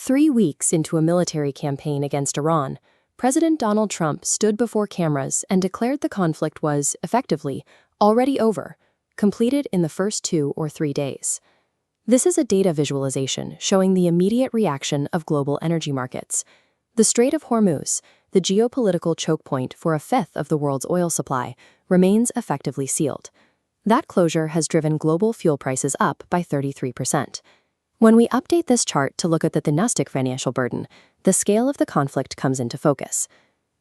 3 weeks into a military campaign against Iran, President Donald Trump stood before cameras and declared the conflict was, effectively, already over, completed in the first 2 or 3 days. This is a data visualization showing the immediate reaction of global energy markets. The Strait of Hormuz, the geopolitical choke point for a fifth of the world's oil supply, remains effectively sealed. That closure has driven global fuel prices up by 33%. When we update this chart to look at the domestic financial burden, the scale of the conflict comes into focus.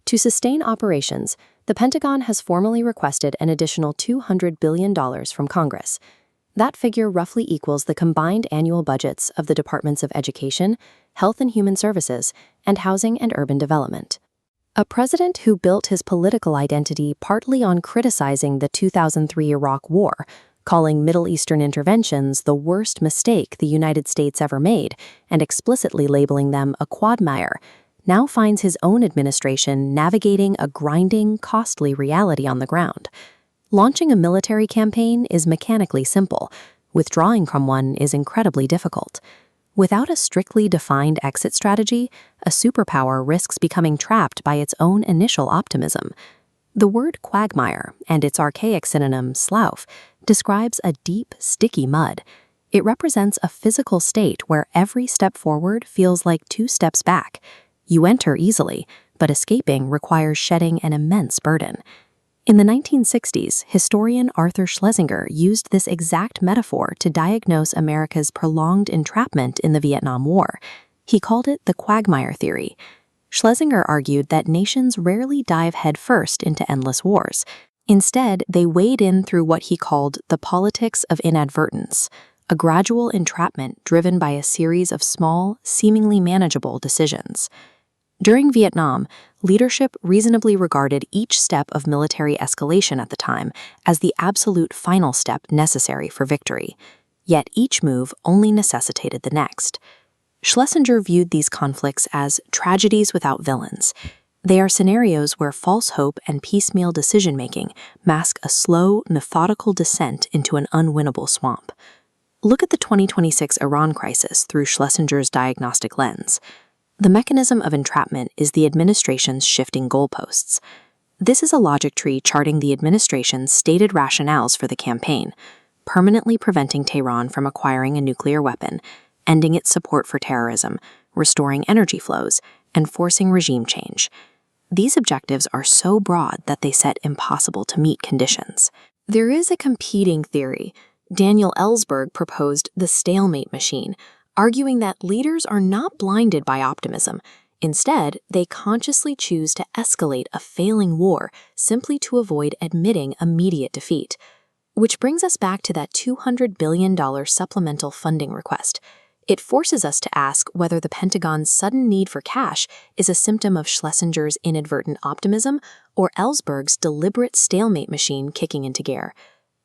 To sustain operations, the Pentagon has formally requested an additional $200 billion from Congress. That figure roughly equals the combined annual budgets of the Departments of Education, Health and Human Services, and Housing and Urban Development. A president who built his political identity partly on criticizing the 2003 Iraq War, calling Middle Eastern interventions the worst mistake the United States ever made, and explicitly labeling them a Quagmire, now finds his own administration navigating a grinding, costly reality on the ground. Launching a military campaign is mechanically simple. Withdrawing from one is incredibly difficult. Without a strictly defined exit strategy, a superpower risks becoming trapped by its own initial optimism. The word quagmire, and its archaic synonym slough, describes a deep, sticky mud. It represents a physical state where every step forward feels like 2 steps back. You enter easily, but escaping requires shedding an immense burden. In the 1960s, historian Arthur Schlesinger used this exact metaphor to diagnose America's prolonged entrapment in the Vietnam War. He called it the Quagmire theory. Schlesinger argued that nations rarely dive headfirst into endless wars. Instead, they wade in through what he called the politics of inadvertence, a gradual entrapment driven by a series of small, seemingly manageable decisions. During Vietnam, leadership reasonably regarded each step of military escalation at the time as the absolute final step necessary for victory. Yet each move only necessitated the next. Schlesinger viewed these conflicts as tragedies without villains. They are scenarios where false hope and piecemeal decision-making mask a slow, methodical descent into an unwinnable swamp. Look at the 2026 Iran crisis through Schlesinger's diagnostic lens. The mechanism of entrapment is the administration's shifting goalposts. This is a logic tree charting the administration's stated rationales for the campaign, permanently preventing Tehran from acquiring a nuclear weapon, ending its support for terrorism, restoring energy flows, and forcing regime change. These objectives are so broad that they set impossible-to-meet conditions. There is a competing theory. Daniel Ellsberg proposed the stalemate machine, arguing that leaders are not blinded by optimism. Instead, they consciously choose to escalate a failing war simply to avoid admitting immediate defeat. Which brings us back to that $200 billion supplemental funding request. It forces us to ask whether the Pentagon's sudden need for cash is a symptom of Schlesinger's inadvertent optimism or Ellsberg's deliberate stalemate machine kicking into gear.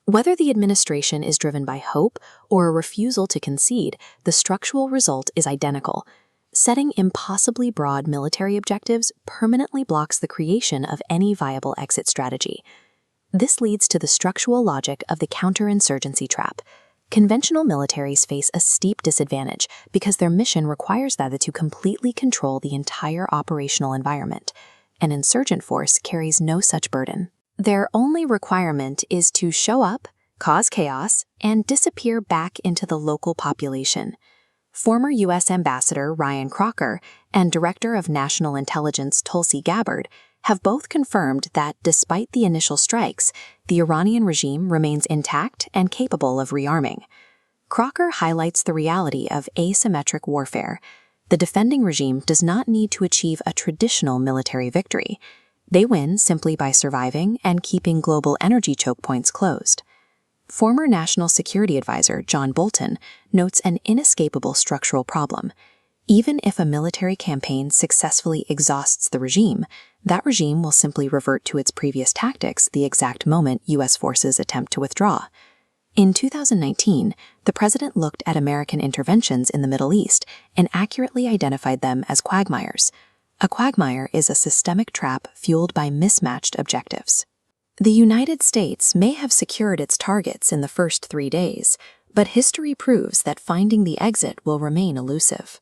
Whether the administration is driven by hope or a refusal to concede, the structural result is identical. Setting impossibly broad military objectives permanently blocks the creation of any viable exit strategy. This leads to the structural logic of the counterinsurgency trap. Conventional militaries face a steep disadvantage because their mission requires them to completely control the entire operational environment. An insurgent force carries no such burden. Their only requirement is to show up, cause chaos, and disappear back into the local population. Former U.S. Ambassador Ryan Crocker and Director of National Intelligence Tulsi Gabbard have both confirmed that despite the initial strikes, the Iranian regime remains intact and capable of rearming. Crocker highlights the reality of asymmetric warfare. The defending regime does not need to achieve a traditional military victory. They win simply by surviving and keeping global energy choke points closed. Former National Security Advisor John Bolton notes an inescapable structural problem. Even if a military campaign successfully exhausts the regime, that regime will simply revert to its previous tactics the exact moment U.S. forces attempt to withdraw. In 2019, the president looked at American interventions in the Middle East and accurately identified them as quagmires. A quagmire is a systemic trap fueled by mismatched objectives. The United States may have secured its targets in the first 3 days, but history proves that finding the exit will remain elusive.